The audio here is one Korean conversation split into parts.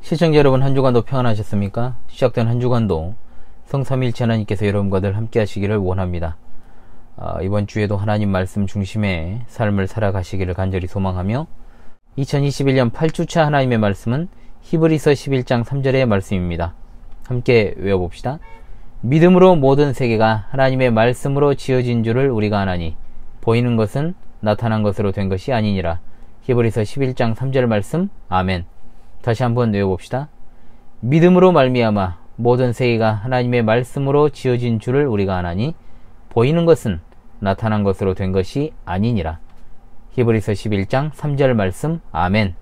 시청자 여러분, 한 주간도 평안하셨습니까? 시작된 한 주간도 성삼일체 하나님께서 여러분과 늘 함께 하시기를 원합니다. 이번 주에도 하나님 말씀 중심의 삶을 살아가시기를 간절히 소망하며 2021년 8주차 하나님의 말씀은 히브리서 11장 3절의 말씀입니다. 함께 외워봅시다. 믿음으로 모든 세계가 하나님의 말씀으로 지어진 줄을 우리가 아나니 보이는 것은 나타난 것으로 된 것이 아니니라. 히브리서 11장 3절 말씀. 아멘. 다시 한번 외워봅시다. 믿음으로 말미암아 모든 세계가 하나님의 말씀으로 지어진 줄을 우리가 아나니 보이는 것은 나타난 것으로 된 것이 아니니라. 히브리서 11장 3절 말씀. 아멘.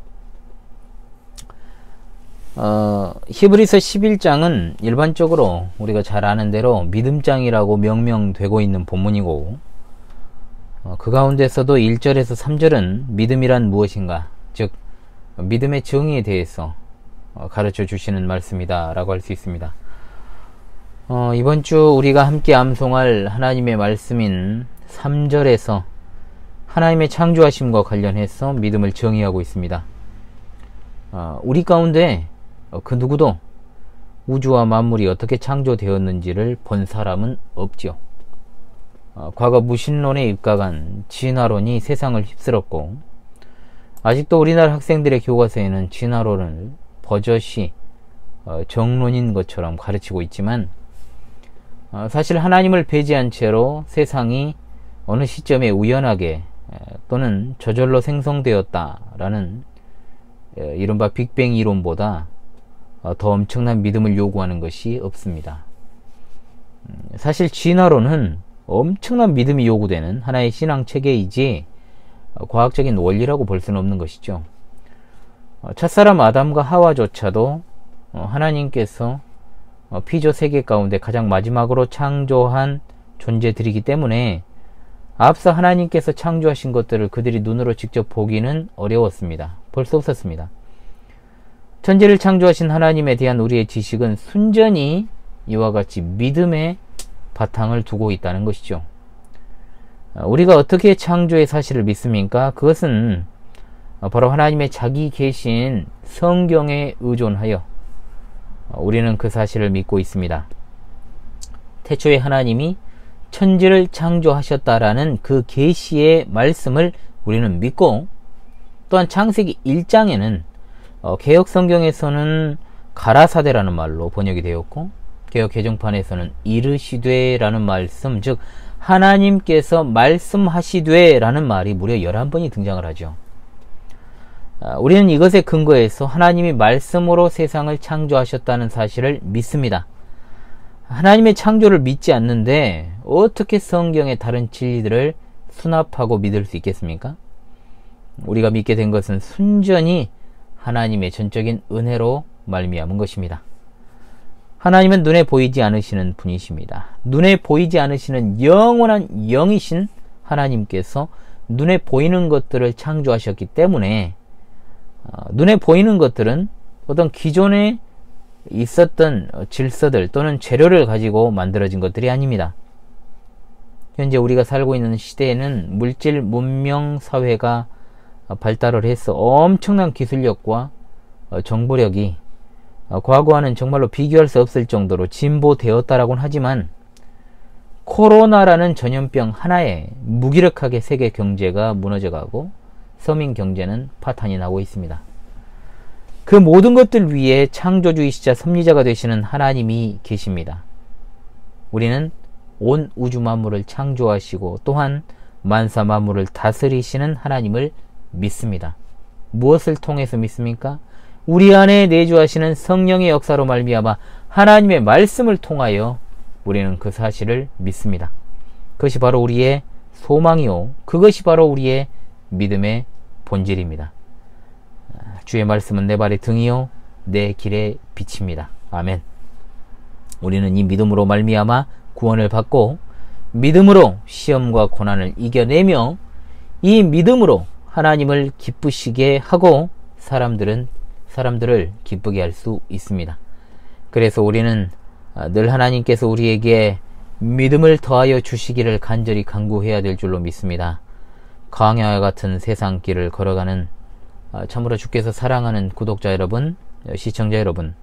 히브리서 11장은 일반적으로 우리가 잘 아는 대로 믿음장이라고 명명되고 있는 본문이고, 그 가운데서도 1절에서 3절은 믿음이란 무엇인가, 즉 믿음의 정의에 대해서 가르쳐 주시는 말씀이다 라고 할 수 있습니다. 이번 주 우리가 함께 암송할 하나님의 말씀인 3절에서 하나님의 창조하심과 관련해서 믿음을 정의하고 있습니다. 우리 가운데 그 누구도 우주와 만물이 어떻게 창조되었는지를 본 사람은 없지요. 과거 무신론에 입각한 진화론이 세상을 휩쓸었고, 아직도 우리나라 학생들의 교과서에는 진화론을 버젓이 정론인 것처럼 가르치고 있지만, 사실 하나님을 배제한 채로 세상이 어느 시점에 우연하게 또는 저절로 생성되었다라는 이른바 빅뱅 이론보다 더 엄청난 믿음을 요구하는 것이 없습니다. 사실 진화론은 엄청난 믿음이 요구되는 하나의 신앙 체계이지 과학적인 원리라고 볼 수는 없는 것이죠. 첫사람 아담과 하와조차도 하나님께서 피조 세계 가운데 가장 마지막으로 창조한 존재들이기 때문에 앞서 하나님께서 창조하신 것들을 그들이 눈으로 직접 보기는 어려웠습니다. 볼 수 없었습니다. 천지를 창조하신 하나님에 대한 우리의 지식은 순전히 이와 같이 믿음의 바탕을 두고 있다는 것이죠. 우리가 어떻게 창조의 사실을 믿습니까? 그것은 바로 하나님의 자기 계신 성경에 의존하여 우리는 그 사실을 믿고 있습니다. 태초에 하나님이 천지를 창조하셨다라는 그 계시의 말씀을 우리는 믿고, 또한 창세기 1장에는 개역 성경에서는 가라사대라는 말로 번역이 되었고, 개역 개정판에서는 이르시되라는 말씀, 즉 하나님께서 말씀하시되라는 말이 무려 11번이 등장을 하죠. 우리는 이것에 근거해서 하나님이 말씀으로 세상을 창조하셨다는 사실을 믿습니다. 하나님의 창조를 믿지 않는데 어떻게 성경의 다른 진리들을 수납하고 믿을 수 있겠습니까? 우리가 믿게 된 것은 순전히 하나님의 전적인 은혜로 말미암은 것입니다. 하나님은 눈에 보이지 않으시는 분이십니다. 눈에 보이지 않으시는 영원한 영이신 하나님께서 눈에 보이는 것들을 창조하셨기 때문에 눈에 보이는 것들은 어떤 기존에 있었던 질서들 또는 재료를 가지고 만들어진 것들이 아닙니다. 현재 우리가 살고 있는 시대에는 물질 문명 사회가 발달을 해서 엄청난 기술력과 정보력이 과거와는 정말로 비교할 수 없을 정도로 진보되었다라고는 하지만, 코로나라는 전염병 하나에 무기력하게 세계 경제가 무너져가고 서민 경제는 파탄이 나고 있습니다. 그 모든 것들 위에 창조주이시자 섭리자가 되시는 하나님이 계십니다. 우리는 온 우주 만물을 창조하시고 또한 만사 만물을 다스리시는 하나님을 믿습니다. 무엇을 통해서 믿습니까? 우리 안에 내주하시는 성령의 역사로 말미암아 하나님의 말씀을 통하여 우리는 그 사실을 믿습니다. 그것이 바로 우리의 소망이요, 그것이 바로 우리의 믿음의 본질입니다. 주의 말씀은 내 발의 등이요 내 길의 빛입니다. 아멘. 우리는 이 믿음으로 말미암아 구원을 받고, 믿음으로 시험과 고난을 이겨내며, 이 믿음으로 하나님을 기쁘시게 하고 사람들을 기쁘게 할 수 있습니다. 그래서 우리는 늘 하나님께서 우리에게 믿음을 더하여 주시기를 간절히 간구해야 될 줄로 믿습니다. 광야와 같은 세상 길을 걸어가는 참으로 주께서 사랑하는 구독자 여러분, 시청자 여러분,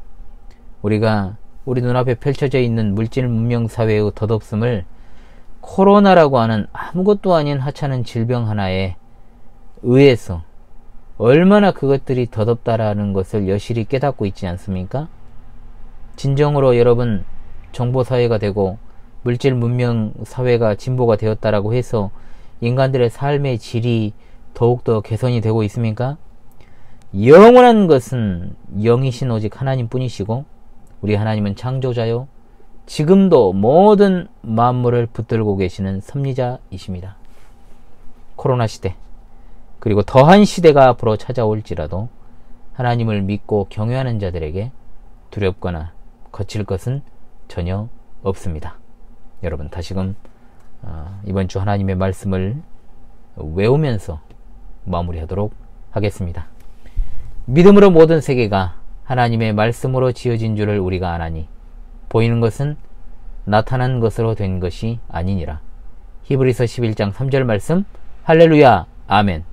우리가 우리 눈앞에 펼쳐져 있는 물질 문명 사회의 덧없음을 코로나라고 하는 아무것도 아닌 하찮은 질병 하나에 의해서 얼마나 그것들이 덧없다라는 것을 여실히 깨닫고 있지 않습니까? 진정으로 여러분, 정보사회가 되고 물질 문명 사회가 진보가 되었다라고 해서 인간들의 삶의 질이 더욱더 개선이 되고 있습니까? 영원한 것은 영이신 오직 하나님 뿐이시고, 우리 하나님은 창조자요 지금도 모든 만물을 붙들고 계시는 섭리자이십니다. 코로나 시대, 그리고 더한 시대가 앞으로 찾아올지라도 하나님을 믿고 경외하는 자들에게 두렵거나 거칠 것은 전혀 없습니다. 여러분, 다시금 이번 주 하나님의 말씀을 외우면서 마무리하도록 하겠습니다. 믿음으로 모든 세계가 하나님의 말씀으로 지어진 줄을 우리가 아나니 보이는 것은 나타난 것으로 된 것이 아니니라. 히브리서 11장 3절 말씀. 할렐루야. 아멘.